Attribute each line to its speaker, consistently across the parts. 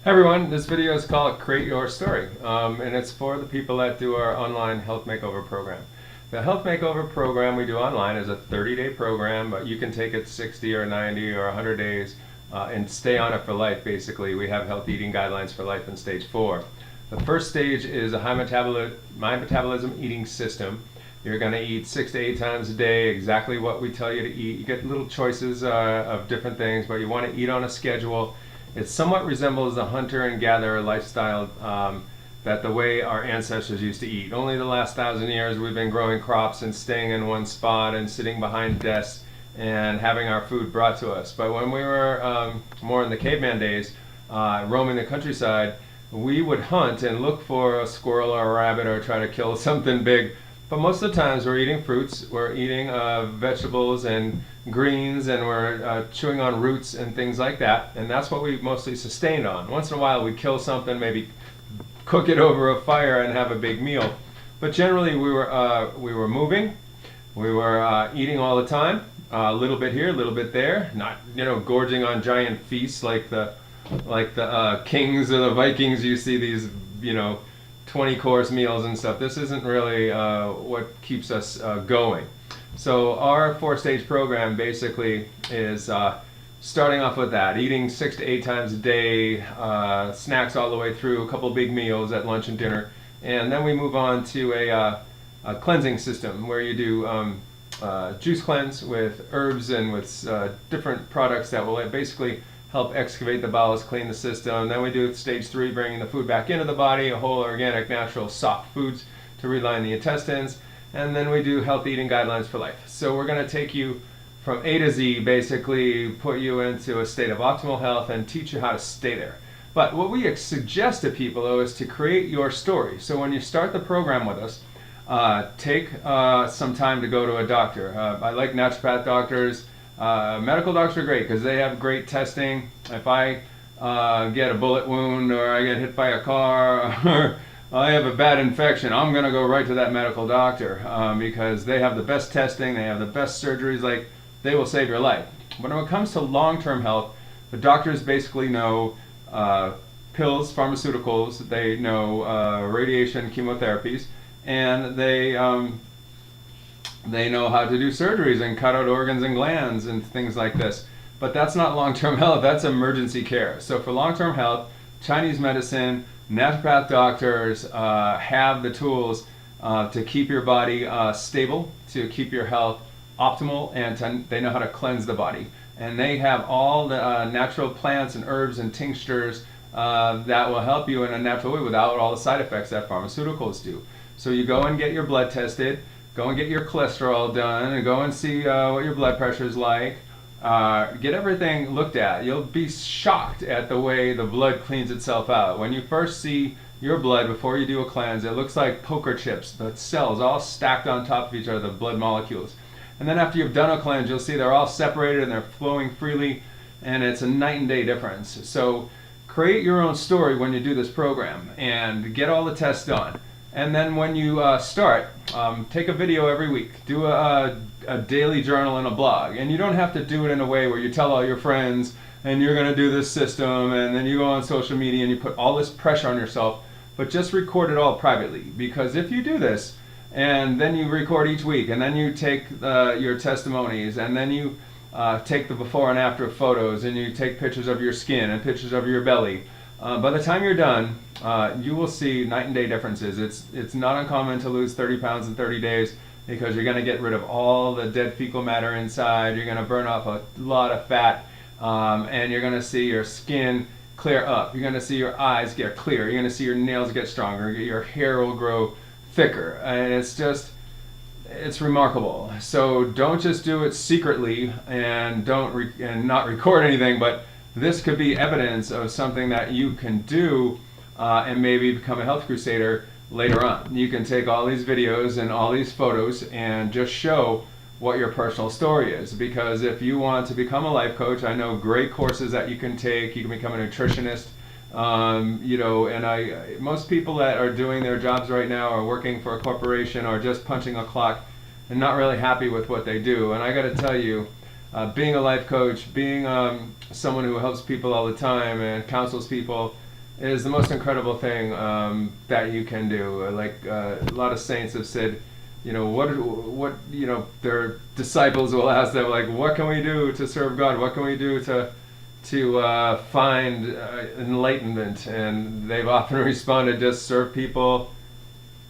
Speaker 1: Hi everyone, this video is called Create Your Story, and it's for the people that do our online health makeover program. The health makeover program we do online is a 30-day program, but you can take it 60 or 90 or 100 days and stay on it for life. Basically, we have health eating guidelines for life in stage 4. The first stage is a high metabolism eating system. You're going to eat 6 to 8 times a day, exactly what we tell you to eat. You get little choices of different things, but you want to eat on a schedule. It somewhat resembles the hunter and gatherer lifestyle that the way our ancestors used to eat. Only the last 1,000 years we've been growing crops and staying in one spot and sitting behind desks and having our food brought to us. But when we were more in the caveman days, roaming the countryside, we would hunt and look for a squirrel or a rabbit or try to kill something big. But most of the times we're eating fruits, we're eating vegetables and greens, and we're chewing on roots and things like that. And that's what we mostly sustained on. Once in a while we kill something, maybe cook it over a fire and have a big meal. But generally we were moving, we were eating all the time, a little bit here, a little bit there, not gorging on giant feasts like the kings or the Vikings. You see these 20-course meals and stuff. This isn't really what keeps us going. So our 4-stage program basically is starting off with that, eating 6 to 8 times a day, snacks all the way through, a couple big meals at lunch and dinner, and then we move on to a cleansing system where you do juice cleanse with herbs and with different products that will basically help excavate the bowels, clean the system. Then we do stage 3, bringing the food back into the body, whole organic, natural, soft foods to reline the intestines. And then we do health eating guidelines for life. So we're going to take you from A to Z, basically put you into a state of optimal health and teach you how to stay there. But what we suggest to people, though, is to create your story. So when you start the program with us, take some time to go to a doctor. I like naturopath doctors. Medical doctors are great because they have great testing. If I get a bullet wound or I get hit by a car or I have a bad infection, I'm going to go right to that medical doctor because they have the best testing, they have the best surgeries, like they will save your life. But when it comes to long-term health, the doctors basically know pills, pharmaceuticals, they know radiation, chemotherapies, and they know how to do surgeries and cut out organs and glands and things like this. But that's not long-term health, that's emergency care. So for long-term health, Chinese medicine, naturopath doctors have the tools to keep your body stable, to keep your health optimal, and they know how to cleanse the body. And they have all the natural plants and herbs and tinctures that will help you in a natural way without all the side effects that pharmaceuticals do. So you go and get your blood tested, go and get your cholesterol done, and go and see what your blood pressure is like. Get everything looked at. You'll be shocked at the way the blood cleans itself out. When you first see your blood before you do a cleanse, it looks like poker chips, the cells all stacked on top of each other, the blood molecules. And then after you've done a cleanse, you'll see they're all separated and they're flowing freely, and it's a night and day difference. So create your own story when you do this program and get all the tests done. And then when you start, take a video every week. Do a daily journal and a blog. And you don't have to do it in a way where you tell all your friends and you're going to do this system and then you go on social media and you put all this pressure on yourself. But just record it all privately. Because if you do this and then you record each week and then you take your testimonies and then you take the before and after photos and you take pictures of your skin and pictures of your belly, by the time you're done, you will see night and day differences. It's not uncommon to lose 30 pounds in 30 days because you're going to get rid of all the dead fecal matter inside. You're going to burn off a lot of fat, and you're going to see your skin clear up. You're going to see your eyes get clear. You're going to see your nails get stronger. Your hair will grow thicker, and it's remarkable. So don't just do it secretly and not record anything, but this could be evidence of something that you can do and maybe become a health crusader later on. You can take all these videos and all these photos and just show what your personal story is. Because if you want to become a life coach, I know great courses that you can take. You can become a nutritionist. Most people that are doing their jobs right now are working for a corporation or just punching a clock and not really happy with what they do. And I got to tell you, being a life coach, being someone who helps people all the time and counsels people, is the most incredible thing that you can do. Like a lot of saints have said, their disciples will ask them, like, what can we do to serve God? What can we do to find enlightenment? And they've often responded, just serve people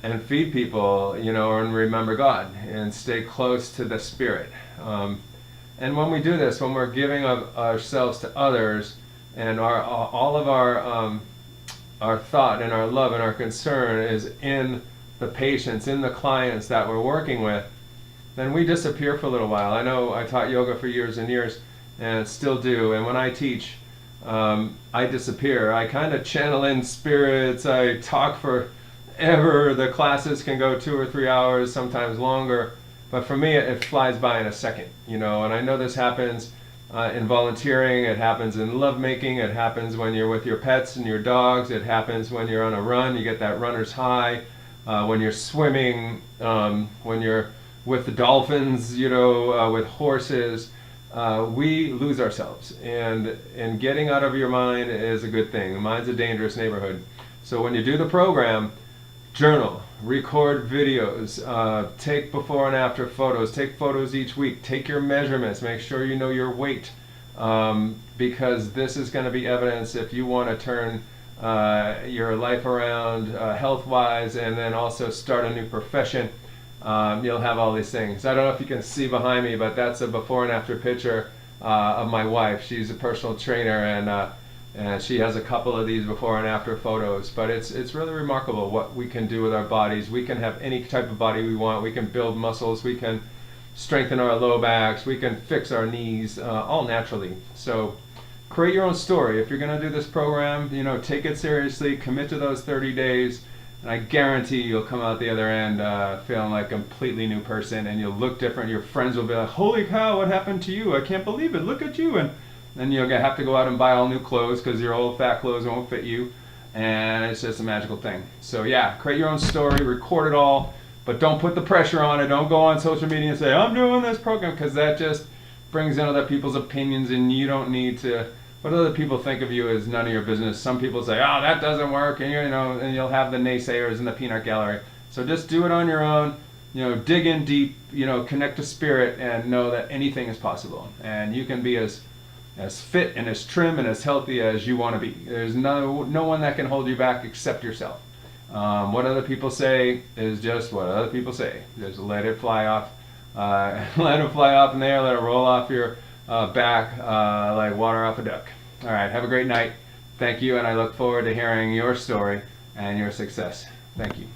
Speaker 1: and feed people, and remember God and stay close to the Spirit. And when we do this, when we're giving of ourselves to others, and all of our thought and our love and our concern is in the patients, in the clients that we're working with, then we disappear for a little while. I know I taught yoga for years and years, and still do. And when I teach, I disappear. I kind of channel in spirits. I talk forever. The classes can go 2 or 3 hours, sometimes longer. But for me, it flies by in a second, And I know this happens in volunteering. It happens in lovemaking. It happens when you're with your pets and your dogs. It happens when you're on a run. You get that runner's high. When you're swimming, when you're with the dolphins, with horses. We lose ourselves, and getting out of your mind is a good thing. Mind's a dangerous neighborhood. So when you do the program, journal, record videos, take before and after photos, take photos each week, take your measurements, make sure you know your weight, because this is going to be evidence if you want to turn your life around health-wise, and then also start a new profession. You'll have all these things. I don't know if you can see behind me, but that's a before and after picture of my wife. She's a personal trainer, and she has a couple of these before and after photos. But it's really remarkable what we can do with our bodies. We can have any type of body we want. We can build muscles. We can strengthen our low backs. We can fix our knees, all naturally. So create your own story. If you're going to do this program, take it seriously. Commit to those 30 days. And I guarantee you'll come out the other end feeling like a completely new person, and you'll look different. Your friends will be like, holy cow, what happened to you? I can't believe it. Look at you. And then you'll have to go out and buy all new clothes because your old fat clothes won't fit you. And it's just a magical thing. So yeah, create your own story, record it all, but don't put the pressure on it. Don't go on social media and say, I'm doing this program, because that just brings in other people's opinions, and you don't need to. What other people think of you is none of your business. Some people say, oh, that doesn't work, and and you'll have the naysayers in the peanut gallery. So just do it on your own, dig in deep, connect to spirit, and know that anything is possible. And you can be as fit and as trim and as healthy as you want to be. There's no one that can hold you back except yourself. What other people say is just what other people say. Just let it fly off. Let it fly off in the air, let it roll off your back like water off a duck. All right, have a great night. Thank you, and I look forward to hearing your story and your success. Thank you.